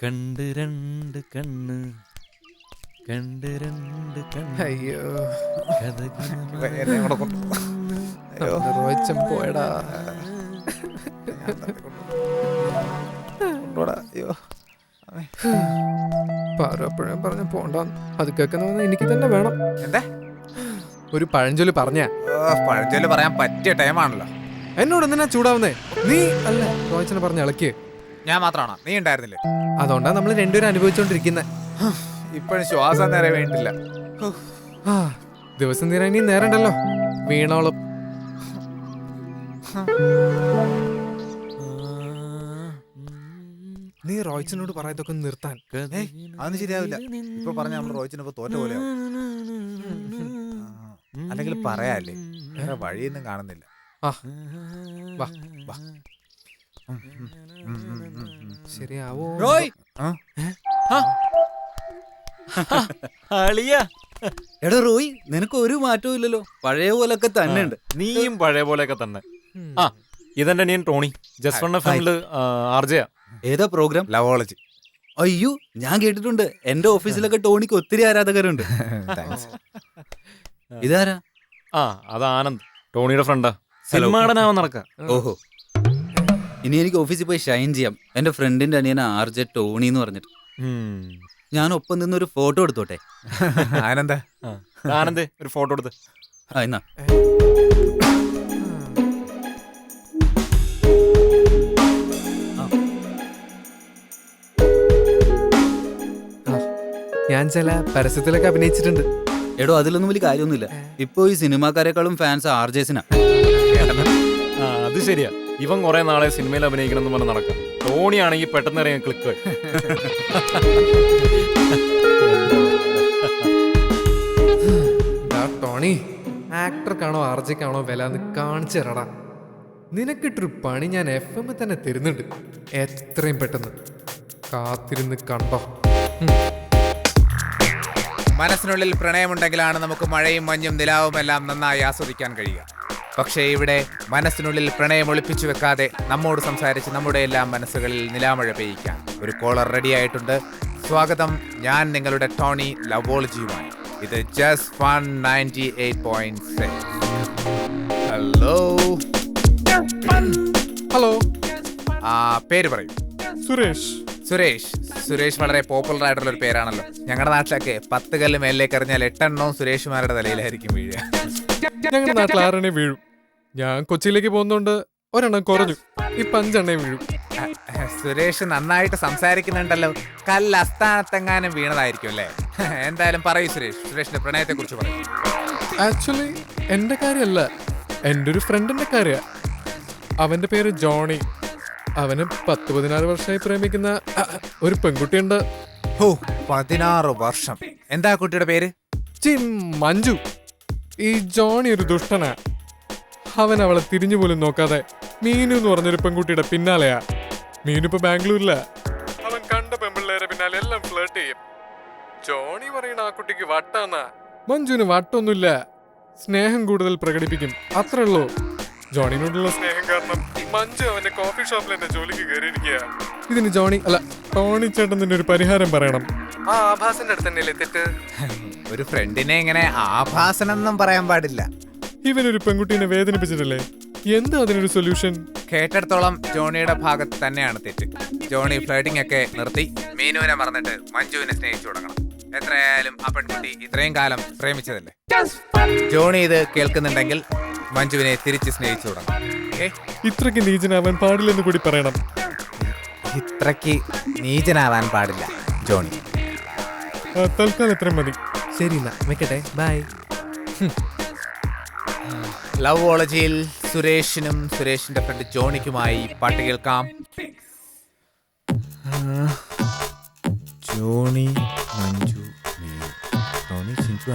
കണ്ട് രണ്ട് കണ്ണ് കണ്ട് രണ്ട് കണ്ണ്. അയ്യോ എന്നെ കൂടെ കൊണ്ട് നമ്മുടെ റോയിച്ചൻ പോയടാ. കൊണ്ടുപോടാ. അയ്യോ പാറപ്പോഴും പറഞ്ഞ പോണ്ടാന്ന്. അത് കേൾക്കുന്ന എനിക്ക് തന്നെ വേണം. എന്താ ഒരു പഴഞ്ചൊല്ലി പറഞ്ഞ പഴഞ്ചൊല്ല് പറയാൻ പറ്റിയ ടൈമാണല്ലോ. എന്നോട് എന്തിനാ ചൂടാവുന്നേ? നീ അല്ല റോയിച്ചനെ പറഞ്ഞ ഇളക്കിയേ. ഞാൻ മാത്രമാണോ? നീ ഉണ്ടായിരുന്നില്ലേ? അതുകൊണ്ടാ നമ്മൾ രണ്ടുപേരും അനുഭവിച്ചോണ്ടിരിക്കുന്നെ. ഇപ്പോഴും ശ്വാസം നേരെ വേണ്ടില്ല. ആ ദിവസം തീരാൻ ഇനി നേരണ്ടല്ലോ. വീണോളും. നീ റോയിച്ചനോട് പറയാതൊക്കെ നിർത്താൻ. അതൊന്നും ശരിയാവില്ല. ഇപ്പൊ പറഞ്ഞ നമ്മൾ റോയിച്ചിനിപ്പോ തോറ്റ പോലെയാവും. അല്ലെങ്കിൽ പറയാല്ലേ, വേറെ വഴിയൊന്നും കാണുന്നില്ല. ആ വാ വാ. ശരിയാവോ? റോയ് അളിയാ, എടാ റോയ്, നിനക്ക് ഒരു മാറ്റവും ഇല്ലല്ലോ, പഴയ പോലൊക്കെ തന്നെ ഉണ്ട്. നീയും പഴയ പോലെയൊക്കെ തന്നെ. ആ ഇതെന്റെ അനിയൻ ടോണി, ജസ്റ്റ് വൺ എഫ്എമ്മില് ആർജയാ. ഏതാ പ്രോഗ്രാം? ലവോളജി. അയ്യോ, ഞാൻ കേട്ടിട്ടുണ്ട്. എന്റെ ഓഫീസിലൊക്കെ ടോണിക്ക് ഒത്തിരി ആരാധകരുണ്ട്. ഇതാരാ? ആ അത് ആനന്ദ്, ടോണിയുടെ ഫ്രണ്ടാ. സിനിമാടനാവാൻ നടക്ക. ഓഹോ, ഇനി എനിക്ക് ഓഫീസിൽ പോയി ഷൈൻ ചെയ്യാം. എന്റെ ഫ്രണ്ടിന്റെ അനിയന ആർജെ ടോണി എന്ന് പറഞ്ഞിട്ട്. ഞാൻ ഒപ്പം നിന്നൊരു ഫോട്ടോ എടുത്തോട്ടെ? ആനന്ദ, ആനന്ദേ ഒരു ഫോട്ടോ എടുത്ത്. ആ എന്നാ. ഞാൻ ചില പരസ്യത്തിലൊക്കെ അഭിനയിച്ചിട്ടുണ്ട്. എടോ, അതിലൊന്നും വലിയ കാര്യമൊന്നുമില്ല. ഇപ്പൊ ഈ സിനിമാക്കാരെക്കാളും ഫാൻസ് ആർജേസിനാ. അത് ശരിയാ, ഇവൻ കുറെ നാളെ സിനിമയിൽ അഭിനയിക്കണം എന്ന് പറഞ്ഞ് നടക്കാം. ടോണി ആണെങ്കിൽ പെട്ടെന്ന് ഇറങ്ങി ക്ലിക്ക്. ടോണി, ആക്ടർക്കാണോ ആർജയ്ക്കാണോ വില എന്ന് കാണിച്ചു തരടാ. നിനക്കിട്ടൊരു പണി ഞാൻ FM തന്നെ തരുന്നുണ്ട്. എത്രയും പെട്ടെന്ന് കാത്തിരുന്ന് കണ്ടോ. മനസ്സിനുള്ളിൽ പ്രണയമുണ്ടെങ്കിലാണ് നമുക്ക് മഴയും മഞ്ഞും നിലാവും എല്ലാം നന്നായി ആസ്വദിക്കാൻ കഴിയുക. പക്ഷേ ഇവിടെ മനസ്സിനുള്ളിൽ പ്രണയം ഒളിപ്പിച്ചു വെക്കാതെ നമ്മോട് സംസാരിച്ച് നമ്മുടെ എല്ലാം മനസ്സുകളിൽ നിലാമഴ പെയ്യിക്കാൻ ഒരു കോളർ റെഡി ആയിട്ടുണ്ട്. സ്വാഗതം, ഞാൻ നിങ്ങളുടെ ടോണി ലവോളജിയുമായി. ഇത് ജസ്റ്റ് ഫൺ 98.6. ഹലോ ഹലോ, പേര് പറയൂ. സുരേഷ്. സുരേഷ്. സുരേഷ് വളരെ പോപ്പുലർ ആയിട്ടുള്ള ഒരു പേരാണല്ലോ. ഞങ്ങളുടെ നാട്ടിലൊക്കെ 10 കല്ല് മേലേക്ക് എറിഞ്ഞാൽ 8 എണ്ണവും സുരേഷുമാരുടെ തലയിലായിരിക്കും വീഴുക. ഞങ്ങളുടെ നാട്ടിൽ 6 വീഴും. ഞാൻ കൊച്ചിയിലേക്ക് പോകുന്നോണ്ട് ഒരെണ്ണം കുറഞ്ഞു. ഇപ്പൊ 5 വീഴും. സുരേഷ് നന്നായിട്ട് സംസാരിക്കുന്നുണ്ടല്ലോ. കല്ല് അസ്ഥാനത്തെങ്ങാനും വീണതായിരിക്കും അല്ലേ? എന്തായാലും പറയൂ സുരേഷ്, സുരേഷിന്റെ പ്രണയത്തെ കുറിച്ച് പറയൂ. ആക്ച്വലി എന്റെ കാര്യമല്ല, എന്റെ ഒരു ഫ്രണ്ടിന്റെ കാര്യ. അവന്റെ പേര് ജോണി. അവന് 10-16 വർഷമായി പ്രേമിക്കുന്ന ഒരു പെൺകുട്ടിയുണ്ട്. 16 വർഷം. എന്താ കുട്ടിയുടെ പേര്? മഞ്ജു. ഈ ജോണി ഒരു ദുഷ്ടനാ. അവൻ അവളെ തിരിഞ്ഞു പോലും നോക്കാതെ മീനു എന്ന് പറഞ്ഞൊരു പെൺകുട്ടിയുടെ പിന്നാലെയാ. മീനു ഇപ്പൊ ബാംഗ്ലൂരില. അവൻ കണ്ട പെൺപിള്ളേരെ പിന്നാലെ എല്ലാം ഫ്ലേർട്ട് ചെയ്യും. ജോണി പറയണ ആ കുട്ടിക്ക് വട്ടാന്നാ. മഞ്ജുവിന് വട്ടൊന്നുമില്ല, സ്നേഹം കൂടുതൽ പ്രകടിപ്പിക്കും, അത്രേ ഉള്ളൂ. ജോണിനോടുള്ള സ്നേഹം കാരണം മഞ്ജു അവന്റെ കോഫി ഷോപ്പിൽ എന്നെ ജോലിക്ക് കയറിയിരിക്കുക. ഇതിന് ജോണി അല്ല ടോണി ചേട്ടൻ തന്നെ ഒരു പരിഹാരം പറയണം. ആ ആഭാസന്റെ അടുത്ത് തന്നെയല്ലേ തെറ്റ്? ഒരു ഫ്രണ്ടിനെ ഇങ്ങനെ ആഭാസനൊന്നും പറയാൻ പാടില്ല. ഇവനൊരു പെൺകുട്ടീനെ വേദനിപ്പിച്ചിട്ടല്ലേ? എന്താ അതിനൊരു സൊല്യൂഷൻ? കേട്ടിടത്തോളം ജോണിയുടെ ഭാഗത്ത് തന്നെയാണ് തെറ്റ്. ജോണി ഫ്ലേട്ടിംഗ് ഒക്കെ നിർത്തി മീനുവിനെ മറന്നിട്ട് മഞ്ജുവിനെ സ്നേഹിച്ചു തുടങ്ങണം. എത്രയായാലും ആ പെൺകുട്ടി ഇത്രയും കാലം പ്രേമിച്ചതല്ലേ. ജോണി ഇത് കേൾക്കുന്നുണ്ടെങ്കിൽ മഞ്ജുവിനെ തിരിച്ച് സ്നേഹിച്ചു തുടങ്ങണം. ഇത്രക്ക് നീചനാവാൻ പാടില്ലെന്ന് കൂടി പറയണം. ഇത്രക്ക് നീചനാവാൻ പാടില്ല ജോണി. തൽക്കാലം എത്ര മതി. ശരി എന്നാ വെക്കട്ടെ, ബൈ. ലവോളജിയിൽ സുരേഷിനും സുരേഷിന്റെ ഫ്രണ്ട് ജോണിക്കുമായി പാട്ട് കേൾക്കാം. Johnny, Manju, Tony, Chinchu.